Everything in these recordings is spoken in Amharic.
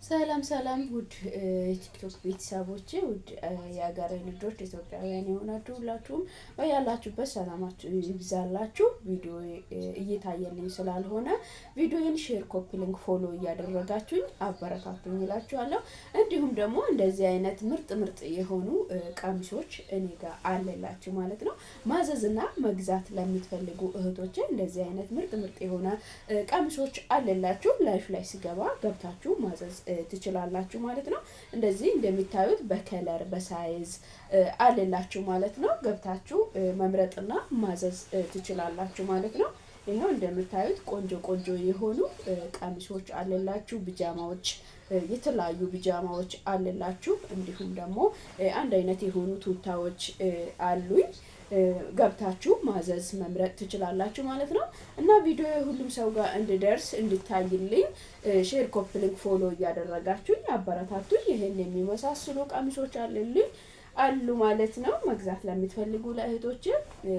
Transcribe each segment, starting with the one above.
ሰላም ሰላም ውድ የቲክቶክ ቤተሰቦቼ ውድ የሀገሬ ልጆች ኢትዮጵያውያን የሆናችሁ ሁላችሁም በያላችሁበት ሰላማችሁ ይብዛላችሁ። ቪዲዮ እየታየልኝ ስላልሆነ ቪዲዮን ሼር፣ ኮፒ ሊንክ፣ ፎሎ እያደረጋችሁኝ አበረታቱኝ እላችኋለሁ። እንዲሁም ደግሞ እንደዚህ አይነት ምርጥ ምርጥ የሆኑ ቀሚሶች እኔ ጋር አለላችሁ ማለት ነው። ማዘዝና መግዛት ለምትፈልጉ እህቶቼ እንደዚህ አይነት ምርጥ ምርጥ የሆነ ቀሚሶች አለላችሁ። ላይፍ ላይ ሲገባ ገብታችሁ ማዘዝ ትችላላችሁ ማለት ነው። እንደዚህ እንደሚታዩት በከለር በሳይዝ አለላችሁ ማለት ነው። ገብታችሁ መምረጥና ማዘዝ ትችላላችሁ ማለት ነው። ይሄው እንደምታዩት ቆንጆ ቆንጆ የሆኑ ቀሚሶች አለላችሁ። ቢጃማዎች፣ የተለያዩ ቢጃማዎች አለላችሁ። እንዲሁም ደግሞ አንድ አይነት የሆኑ ቱታዎች አሉኝ። ገብታችሁ ማዘዝ መምረጥ ትችላላችሁ ማለት ነው። እና ቪዲዮ ሁሉም ሰው ጋር እንድደርስ እንድታይልኝ ሼር፣ ኮፒ ሊንክ፣ ፎሎ እያደረጋችሁኝ አበረታቱኝ። ይሄን የሚመሳሰሉ ቀሚሶች አሉ ማለት ነው። መግዛት ለምትፈልጉ ለእህቶች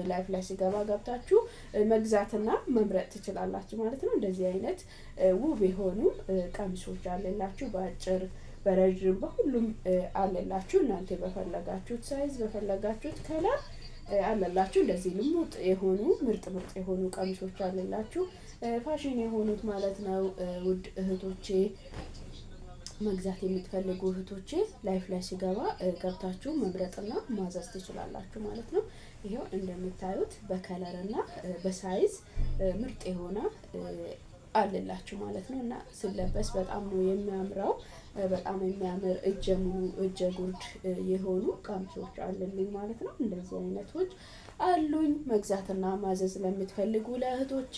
ላይፍ ላይ ሲገባ ገብታችሁ መግዛትና መምረጥ ትችላላችሁ ማለት ነው። እንደዚህ አይነት ውብ የሆኑ ቀሚሶች አለላችሁ። በአጭር በረጅም በሁሉም አለላችሁ። እናንተ በፈለጋችሁት ሳይዝ በፈለጋችሁት ከለር አለላችሁ። እንደዚህ ልሙጥ የሆኑ ምርጥ ምርጥ የሆኑ ቀሚሶች አለላችሁ። ፋሽን የሆኑት ማለት ነው። ውድ እህቶቼ መግዛት የምትፈልጉ እህቶቼ ላይፍ ላይ ሲገባ ገብታችሁ መምረጥና ማዘዝ ትችላላችሁ ማለት ነው። ይሄው እንደምታዩት በከለርና በሳይዝ ምርጥ የሆነ አለላችሁ ማለት ነው። እና ሲለበስ በጣም ነው የሚያምረው። በጣም የሚያምር እጀ ሙሉ እጀ ጉርድ የሆኑ ቀሚሶች አሉልኝ ማለት ነው። እንደዚህ አይነቶች አሉኝ። መግዛትና ማዘዝ ለምትፈልጉ ለእህቶቼ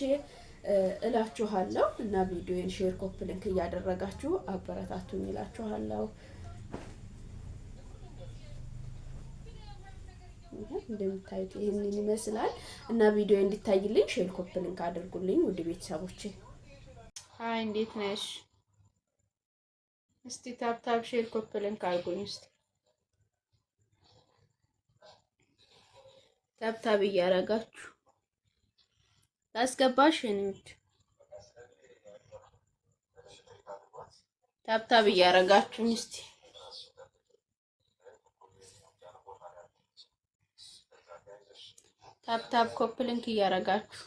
እላችኋለሁ። እና ቪዲዮን ሼር፣ ኮፒ ሊንክ እያደረጋችሁ አበረታቱኝ እላችኋለሁ። እንደምታዩት ይሄንን ይመስላል። እና ቪዲዮ እንዲታይልኝ ሼር፣ ኮፒ ሊንክ አድርጉልኝ ውድ ቤተሰቦቼ። ሃይ እንዴት ነሽ? እስቲ ታፕ ሼር ኮፒ ሊንክ አድርጉኝ። እስቲ ታፕ እያረጋችሁ ታስገባሽ እንዴ? ታፕ እያረጋችሁኝ እስቲ ታፕ ኮፒ ሊንክ እያረጋችሁ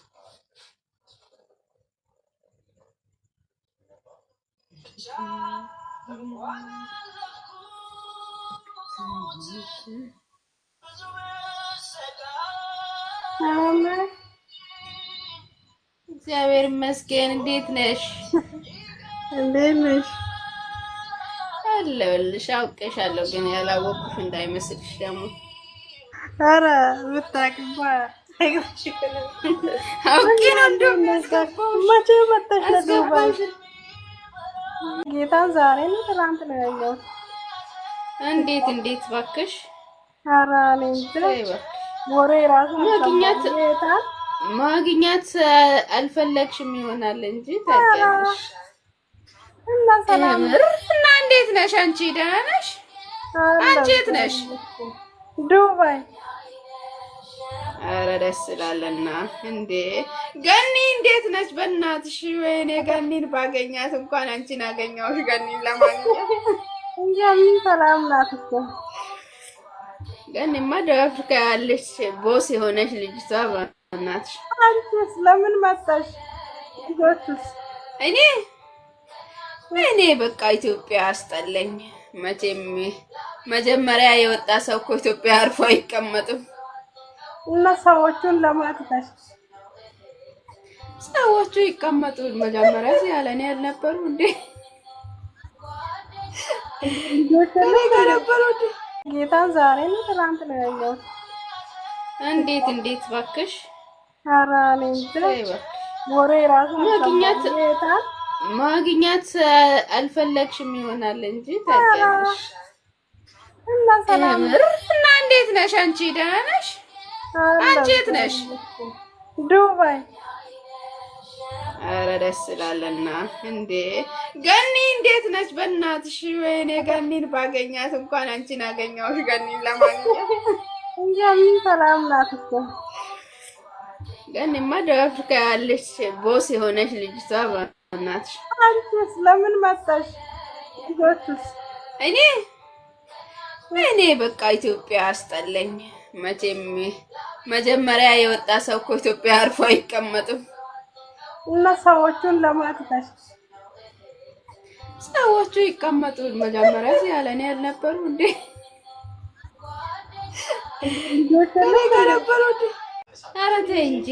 እግዚአብሔር ይመስገን። እንዴት ነሽ? እንዴት ነሽ? አለሁልሽ። አውቄሻለሁ ግን ያላወቅኩሽ እንዳይመስልሽ ደግሞ። ኧረ ብታውቂማ አውቄ ነው እንደሚያስገባው። መቼ መጣሽ ለዱባይ? ጌታን ዛሬ ነው ትናንት ነው ያየሁት። እንዴት እባክሽ። ኧረ እኔ እንጃ ወሬ ራሱ ማግኘት አልፈለግሽም ይሆናል እንጂ ታውቂያለሽ። እና ሰላም እና እንዴት ነሽ አንቺ? ደህና ነሽ? አንቺ የት ነሽ? ዱባይ። ኧረ ደስ ይላልና እንዴ! ገኒ እንዴት ነች? በእናትሽ ወይኔ ገኒን ባገኛት እንኳን አንቺን አገኘሁሽ። ገኒን ለማግኘት እንጃ ምን ሰላም ናት እኮ ገኒማ ደቡብ አፍሪካ ያለች ቦስ የሆነች ልጅቷ በእናትሽ። አንቺስ ለምን መጣሽ? ልጆቹስ? እኔ በቃ ኢትዮጵያ አስጠለኝ። መቼም መጀመሪያ የወጣ ሰው እኮ ኢትዮጵያ አርፎ አይቀመጥም። እና ሰዎቹን ለማጥፋት ሰዎቹ ይቀመጡ መጀመሪያ ያለኔ ያልነበሩ እንዴ? ጌታን ዛሬ ነው ትናንት ነው ያየሁት። እንዴት እባክሽ። ኧረ እኔ እንጃ ወሬ ራሱ ማግኘት አልፈለግሽም ይሆናል እንጂ ታውቂያለሽ። እና ሰላም እና እንዴት ነሽ አንቺ? ደህና ነሽ? አንቺ የት ነሽ? ዱባይ። ኧረ ደስ ይላልና እንዴ! ገኒ እንዴት ነች? በእናትሽ ወይኔ ገኒን ባገኛት እንኳን አንቺን አገኘሁሽ። ገኒን ለማግኘት እንጃ ምን ሰላም ናት እኮ ገኒማ ደቡብ አፍሪካ ያለች ቦስ የሆነች ልጅቷ በእናትሽ። አንቺስ ለምን መጣሽ? ልጆቹስ እኔ በቃ ኢትዮጵያ አስጠለኝ። መቼም መጀመሪያ የወጣ ሰው እኮ ኢትዮጵያ አርፎ አይቀመጥም። እና ሰዎቹን ለማጥፋት ሰዎቹ ይቀመጡ መጀመሪያ ያለኔ ያልነበሩ እንዴ? ልጆቹ ነበሩ እንዴ? ኧረ ተይ እንጂ።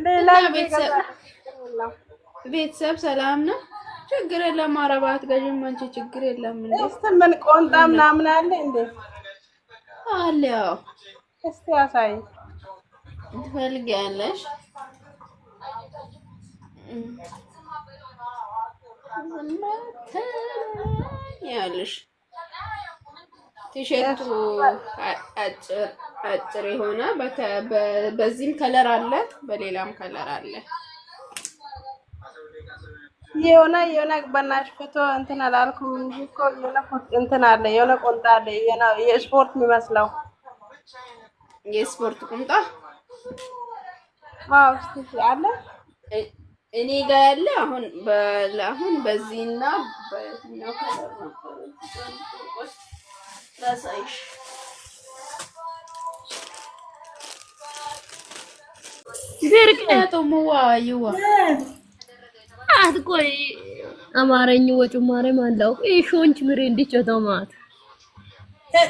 ሌላ ቤተሰብ ሰላም ነው? ችግር የለም። አረባት ገዥም አንቺ ችግር የለም እንዴ? ምን ቆንጣ ምናምን አለ እንዴ? አለ። ያው እስቲ ያሳይ ትፈልጊያለሽ? ያለሽ ቲሸርቱ አጭር የሆነ በዚህም ከለር አለ፣ በሌላም ከለር አለ። የሆነ በናሽ ፎቶ እንትን አላልኩም እንጂ እኮ የሆነ ፎቶ እንትን አለ፣ የሆነ ቆንጣ አለ፣ የስፖርት የሚመስለው የስፖርት ቁምጣ። አዎ እስቲ አለ እኔ ጋር ያለ አሁን በዚህና በዚህኛው ከለር ነው። ራሳይሽ ድርቅ ሙዋ ይዋ አትቆይ አማረኝ ወጭ ማረ ማለው ሾንች ምሬ እንዲቾተማት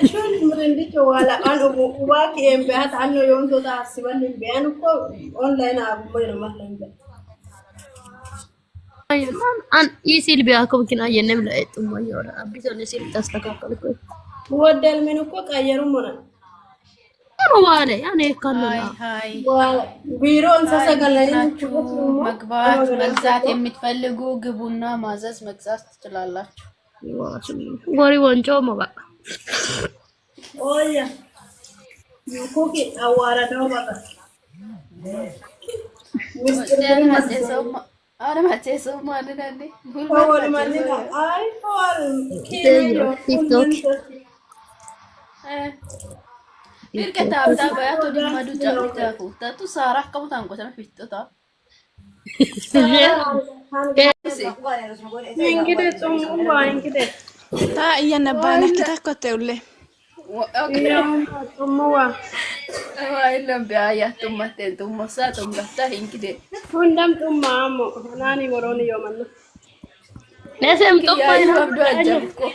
ሾንች ምሬ እንዲቾዋላ አን ኡባክ ኤምቢያት አን የሆንቶ ታስበን ቢያን እኮ ኦንላይን አብቦይ ነው ማለት ነው። አን ይሲል ቢያከው ኪና የነም ለጥሞ ይወራ አቢሶን ሲል ተስተካከልኩ ወደል ምን እኮ ቀየሩ ሞና ዋለ ያኔ ካንላ ቢሮ እንሰሰገለኝ መግባት መግዛት የምትፈልጉ ግቡና ማዘዝ መግዛት ትችላላችሁ። ወሪ ወንጮ ማባ ኦያ ዩኮኪ አዋራ ነው ባባ ወደል ማዘሰው አረ ማዘሰው ማለት እንዴ ሆል ማለት አይ ሆል ቲክቶክ Birkata abda bayato di madu jamita ku. Tatu sarah kamu tangko sama fitota. Ingide tumwa ingide. Ta iya nabana kita koteule. Iya tumwa. Wah ilam biaya tumaten tumosa tumgata ingide. Hundam tumma amo nani moroni yomanno. nesem to Ya ilu abdu aja ko.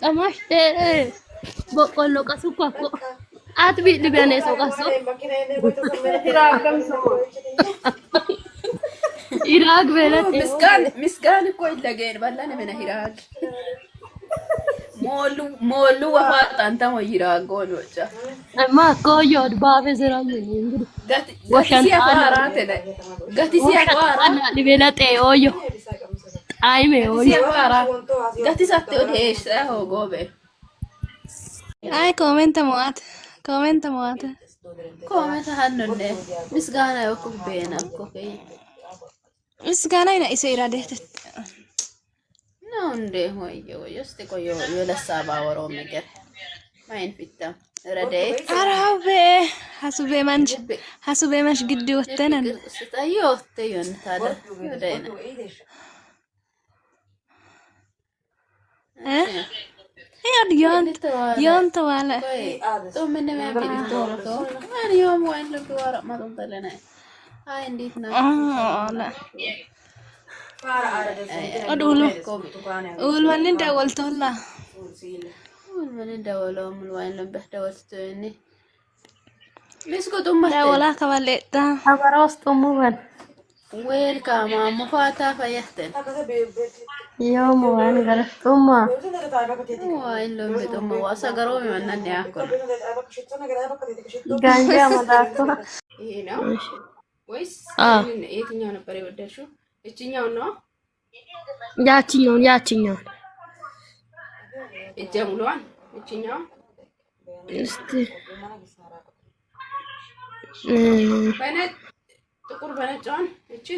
ቀማሽ በቆሎ ቀሱ እኮ አትቢ ልበኔ ሰው ቀሱ ኢራግ በለት ምስጋን እኮ ይለገን ባላነ በነ ኢራግ ሞሉ ወፋጣንታ ወይራጎ ነውጫ አማ ኮዮድ ባፌ ዘራኝ እንግዲህ ገቲ ሲያቋራ ሊበለጤ ኦዮ አይሜ ኦዮ ሲያቋራ ገቲ ሳቴ ኦዴሽ ጎቤ Ay, comenta moat. ኮሜንት ሀንነ ምስጋና ወኩ በና ኮፌ Misgana ina isa iradetet. ነው እንዴ ሆየ እስቲ ቆዮ የለሳባ ወሮ ነገር ማይን ፊታ ረዳይት Hasube manch giddi ወተነን ስታየውት ተየን ታደ ወደና yon tawala تو من ما في الدورة أنا يوم وين لك ورق ما تنطلنا هاي نديتنا la adulu ulwanin dawaltola من الدولة من وين لم بحدوستني مسكو تمه dawala kabaleta አበራውስ ጦሙበን ويلكم مفاتا فيحتن يوم وين غرفتuma وين لم بتم واسقروا من ياكل ጋንጃ መዳቶ ይሄ ነው ወይስ የትኛው ነበር የወደድሽው? እቺኛው ነው ያችኛው እጀሙሏን እቺኛው እስቲ በነጭ ጥቁር በነጭዋን እቺ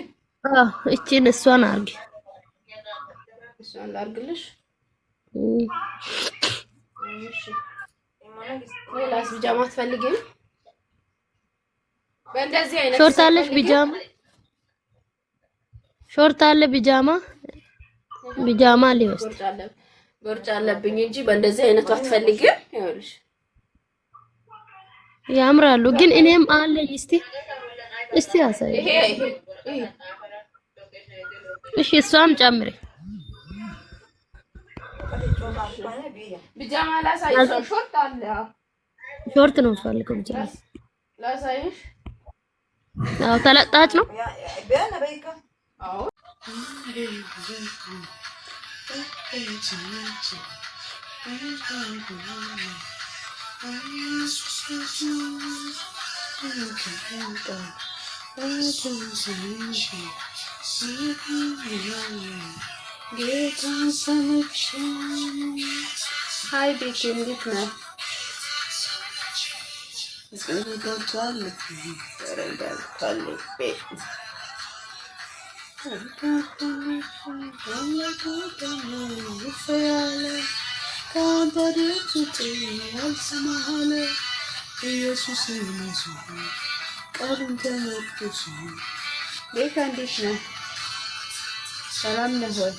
እቺን እሷን አርጊ እሷን ላድርግልሽ። እሺ ሌላስ ቢጃማ አትፈልጊም? በእንደዚህ አይነት ሾርት አለሽ ቢጃማ? ሾርት አለ ቢጃማ? ቢጃማ ሊወስድ ቦርጫ አለብኝ እንጂ በእንደዚህ አይነቱ አትፈልጊም? ይኸውልሽ ያምራሉ ግን እኔም አለኝ። እስቲ አሳይ። ይሄ እሺ እሷም ጨምሪ። ቢጃማ ላሳይሽ። ሾርት አለ። ሾርት ነው የምፈልገው ቢጃማ ላሳይሽ። አዎ ተለጣጭ ነው። አዎ ሀይ ቤት እንዴት ነህ? ቤካ እንዴት ነህ? ሰላም ነህ ወይ?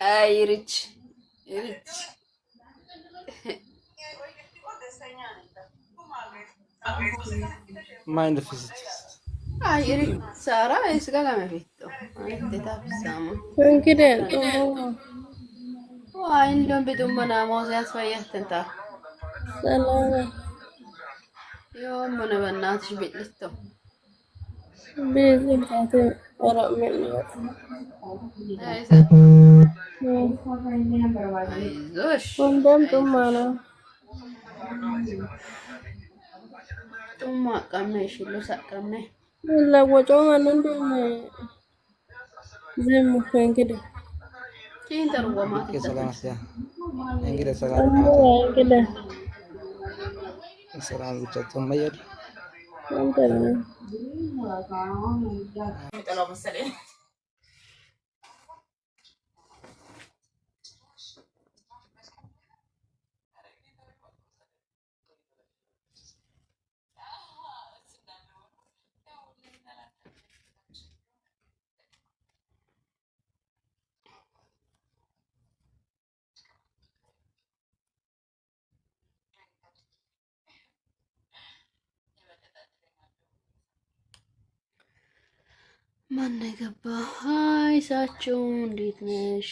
Ay, Rich. Mind physicist. Ay, Rich. Sara, es que la me he visto. Ay, te tapamos. Ay, no me tomo nada más, ya soy a tentar. Yo me lo van a hacer listo. Tuma kamne shilo sak kamne. La wajah mana tu zem mungkin kita. Cinta rumah mati. Salam ya. Enggak salam. Kita. Salam ucap tumayar. ማን ገባ? ሃይ ሳቸው እንዴት ነሽ?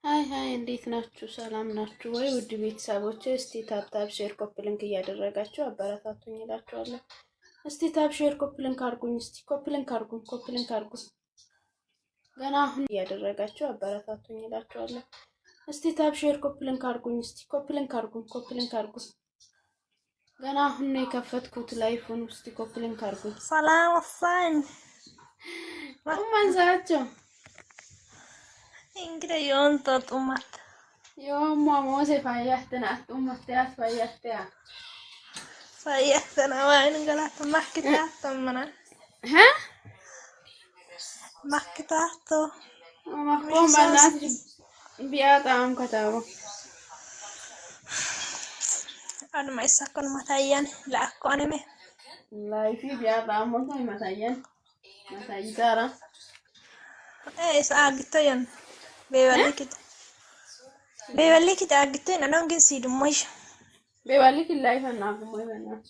ሃይ እንዴት ናችሁ? ሰላም ናችሁ ወይ? ውድ ቤተሰቦች እስቲ ታፕ ሼር ኮፒ ሊንክ እያደረጋችሁ አበረታቱኝ እላችኋለሁ። እስቲ ታፕ ሼር ኮፒ ሊንክ አድርጉኝ። እስቲ ኮፒ ሊንክ አድርጉኝ። ገና አሁን እያደረጋችሁ አበረታቱኝ እላችኋለሁ። እስቲ ታፕ ሼር ኮፒ ሊንክ አድርጉኝ። እስቲ ኮፒ ሊንክ አድርጉኝ። ገና አሁን ነው የከፈትኩት ላይፉን። እስቲ ኮፒ ሊንክ አድርጉኝ። ሰላም ወሳኝ ማንዛቸው እንግዲህ የወንቶ ጡማት የወማ ሞሴ ፋያትና ጡማት ፋያታ فايتنا وين قالت ما كتبت منا ها ما كتبته ما قوم بنات بياطعم كتابه أنا ما يسكن متين لا أكون أنا لا في بياطعم متين ترى إيه سأقتين بيولي كده أقتين أنا ممكن سيد مش بيوليك الله يفنعكم ويفنعك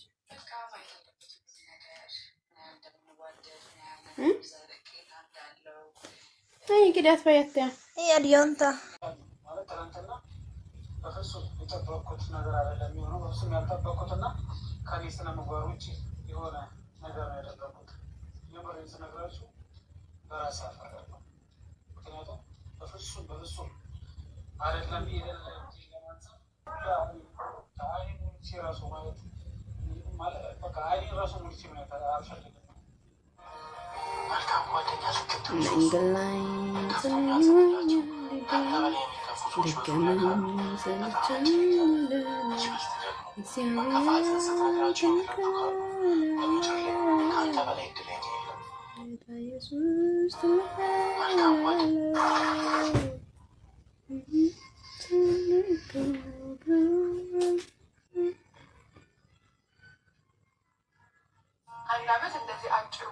هاي كده أتفيتها هي اليونتا በፍጹም የጠበቅኩት ነገር አይደለም የሚሆነው። በፍጹም ያልጠበቅኩትና ከኔ ስነ ምግባር ውጭ የሆነ ነገር ነው ያደረኩት። በራስ ያፈራል። ምክንያቱም በፍጹም አይደለም ለማንሳት አይን ራሱ ማለት በቃ አይን ራሱ ሙሉ ሲሆን አልፈልግም። መልካም ጓደኛ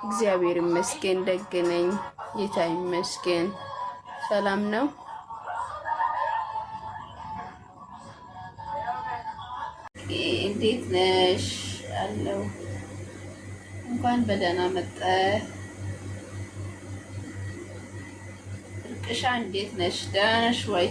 እግዚአብሔር ይመስገን ደግ ነኝ። ጌታ ይመስገን ሰላም ነው። እንዴት ነሽ? አለው እንኳን በደህና መጣህ። እርቅሻ እንዴት ነሽ? ደህና ነሽ ወይ?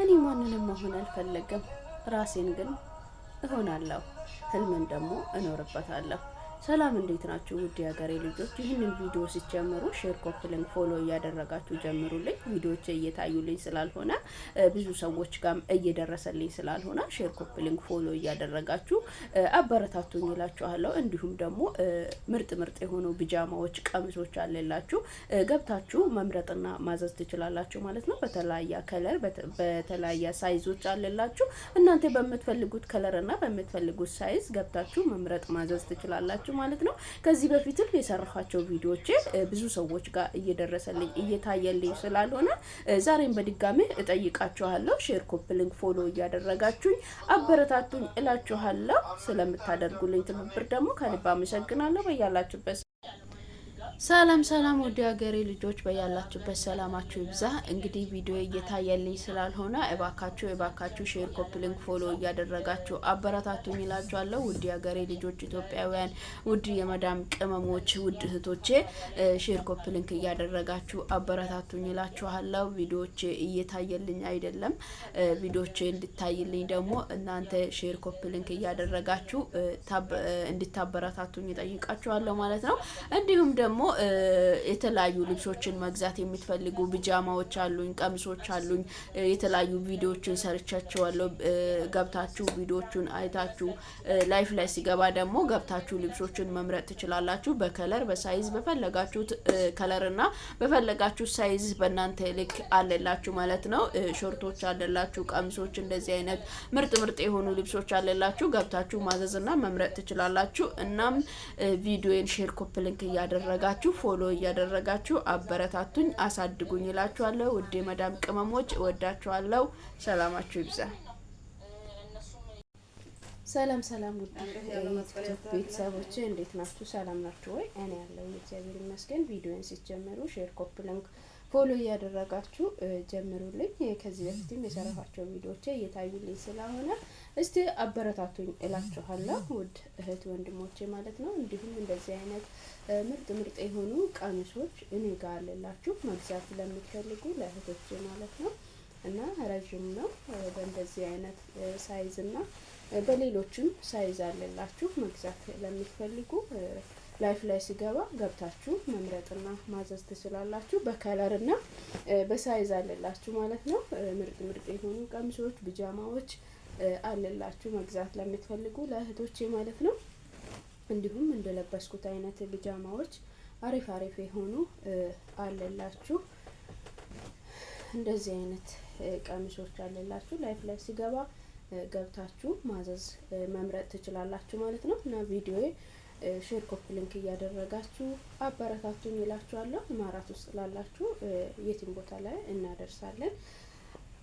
እኔ ማንንም መሆን አልፈለግም። ራሴን ግን እሆናለሁ። ህልምን ደግሞ እኖርበታለሁ። ሰላም እንዴት ናችሁ ውድ የሀገሬ ልጆች? ይህንን ቪዲዮ ሲጀምሩ ሼር፣ ኮፒ ሊንክ፣ ፎሎ እያደረጋችሁ ጀምሩልኝ። ቪዲዮዎች እየታዩልኝ ስላልሆነ ብዙ ሰዎች ጋር እየደረሰልኝ ስላልሆነ ሼር፣ ኮፒ ሊንክ፣ ፎሎ እያደረጋችሁ አበረታቱኝ እላችኋለሁ። እንዲሁም ደግሞ ምርጥ የሆኑ ቢጃማዎች፣ ቀሚሶች አለላችሁ ገብታችሁ መምረጥና ማዘዝ ትችላላችሁ ማለት ነው። በተለያየ ከለር በተለያየ ሳይዞች አለላችሁ። እናንተ በምትፈልጉት ከለርና በምትፈልጉት ሳይዝ ገብታችሁ መምረጥ ማዘዝ ትችላላችሁ ማለት ነው። ከዚህ በፊትም የሰራኋቸው ቪዲዮዎች ብዙ ሰዎች ጋር እየደረሰልኝ እየታየልኝ ስላልሆነ ዛሬም በድጋሚ እጠይቃችኋለሁ። ሼር፣ ኮፒ ሊንክ፣ ፎሎ እያደረጋችሁኝ አበረታቱኝ እላችኋለሁ። ስለምታደርጉልኝ ትብብር ደግሞ ከልብ አመሰግናለሁ። በያላችሁበት ሰላም ወደ ሀገሬ ልጆች በያላችሁበት ሰላማችሁ ይብዛ። እንግዲህ ቪዲዮ እየታየልኝ ስላልሆነ እባካችሁ ሼር፣ ኮፒ ሊንክ፣ ፎሎ እያደረጋችሁ አበረታቱኝ እላችኋለሁ። ውድ ሀገሬ ልጆች ኢትዮጵያውያን፣ ውድ የመዳም ቅመሞች፣ ውድ እህቶቼ ሼር፣ ኮፒ ሊንክ እያደረጋችሁ አበረታቱኝ እላችኋለሁ። ቪዲዮዎች እየታየልኝ አይደለም። ቪዲዮዎች እንድታይልኝ ደግሞ እናንተ ሼር፣ ኮፒ ሊንክ እያደረጋችሁ እንድታበረታቱኝ እጠይቃችኋለሁ ማለት ነው። እንዲሁም ደግሞ የተለያዩ ልብሶችን መግዛት የምትፈልጉ ቢጃማዎች አሉኝ፣ ቀሚሶች አሉኝ። የተለያዩ ቪዲዮዎችን ሰርቻቸዋለሁ። ገብታችሁ ቪዲዮዎቹን አይታችሁ ላይፍ ላይ ሲገባ ደግሞ ገብታችሁ ልብሶችን መምረጥ ትችላላችሁ። በከለር በሳይዝ በፈለጋችሁት ከለርና በፈለጋችሁት ሳይዝ በእናንተ ልክ አለላችሁ ማለት ነው። ሾርቶች አለላችሁ፣ ቀሚሶች፣ እንደዚህ አይነት ምርጥ የሆኑ ልብሶች አለላችሁ። ገብታችሁ ማዘዝና መምረጥ ትችላላችሁ። እናም ቪዲዮን ሼር፣ ኮፒ ሊንክ እያደረጋችሁ ፎሎ እያደረጋችሁ አበረታቱኝ፣ አሳድጉኝ እላችኋለሁ። ውድ መዳም ቅመሞች እወዳችኋለሁ። ሰላማችሁ ይብዛ። ሰላም ውድ ቤተሰቦች እንዴት ናችሁ? ሰላም ናችሁ ወይ? እኔ ያለው እግዚአብሔር ይመስገን። ቪዲዮን ሲጀምሩ ሼር፣ ኮፒ ሊንክ፣ ፎሎ እያደረጋችሁ ጀምሩልኝ። ከዚህ በፊትም የሰራኋቸው ቪዲዮዎች እየታዩልኝ ስለሆነ እስቲ አበረታቱኝ እላችኋለሁ ውድ እህት ወንድሞቼ ማለት ነው። እንዲሁም እንደዚህ አይነት ምርጥ የሆኑ ቀሚሶች እኔ ጋር አለላችሁ መግዛት ለምትፈልጉ ለእህቶቼ ማለት ነው። እና ረዥም ነው በእንደዚህ አይነት ሳይዝ እና በሌሎችም ሳይዝ አለላችሁ መግዛት ለምትፈልጉ ላይፍ ላይ ሲገባ ገብታችሁ መምረጥና ማዘዝ ትችላላችሁ። በከለርና በሳይዝ አለላችሁ ማለት ነው። ምርጥ የሆኑ ቀሚሶች፣ ቢጃማዎች አለላችሁ መግዛት ለምትፈልጉ ለእህቶቼ ማለት ነው። እንዲሁም እንደለበስኩት አይነት ቢጃማዎች አሪፍ የሆኑ አለላችሁ። እንደዚህ አይነት ቀሚሶች አለላችሁ ላይፍ ላይ ሲገባ ገብታችሁ ማዘዝ መምረጥ ትችላላችሁ ማለት ነው። እና ቪዲዮዬ ሼር ኮፒ ሊንክ እያደረጋችሁ አበረታቱኝ እላችኋለሁ። ኢማራት ውስጥ ላላችሁ የትም ቦታ ላይ እናደርሳለን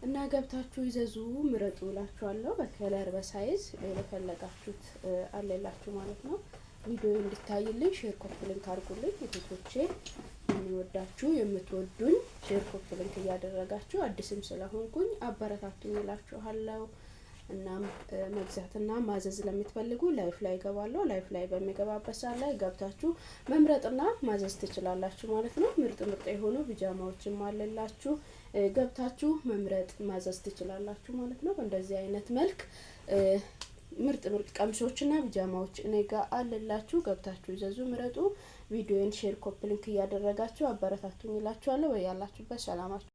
እና ገብታችሁ ይዘዙ ምረጡ እላችኋለሁ። በከለር በሳይዝ በፈለጋችሁት አለላችሁ ማለት ነው። ቪዲዮ እንድታይልኝ ሼር ኮፒ ሊንክ አድርጉልኝ። እህቶቼ የሚወዳችሁ የምትወዱኝ ሼር ኮፒ ሊንክ እያደረጋችሁ አዲስም ስለሆንኩኝ አበረታቱኝ እላችኋለሁ። እናም መግዛትና ማዘዝ ለምትፈልጉ ላይፍ ላይ ገባለሁ። ላይፍ ላይ በሚገባበት ሰዓት ላይ ገብታችሁ መምረጥና ማዘዝ ትችላላችሁ ማለት ነው። ምርጥ የሆኑ ቢጃማዎችም አለላችሁ ገብታችሁ መምረጥ ማዘዝ ትችላላችሁ ማለት ነው። በእንደዚህ አይነት መልክ ምርጥ ቀሚሶችና ቢጃማዎች እኔ ጋር አለላችሁ። ገብታችሁ ይዘዙ ምረጡ። ቪዲዮን ሼር ኮፒ ሊንክ እያደረጋችሁ አበረታቱኝ እላችኋለሁ። ወይ ያላችሁበት ሰላማችሁ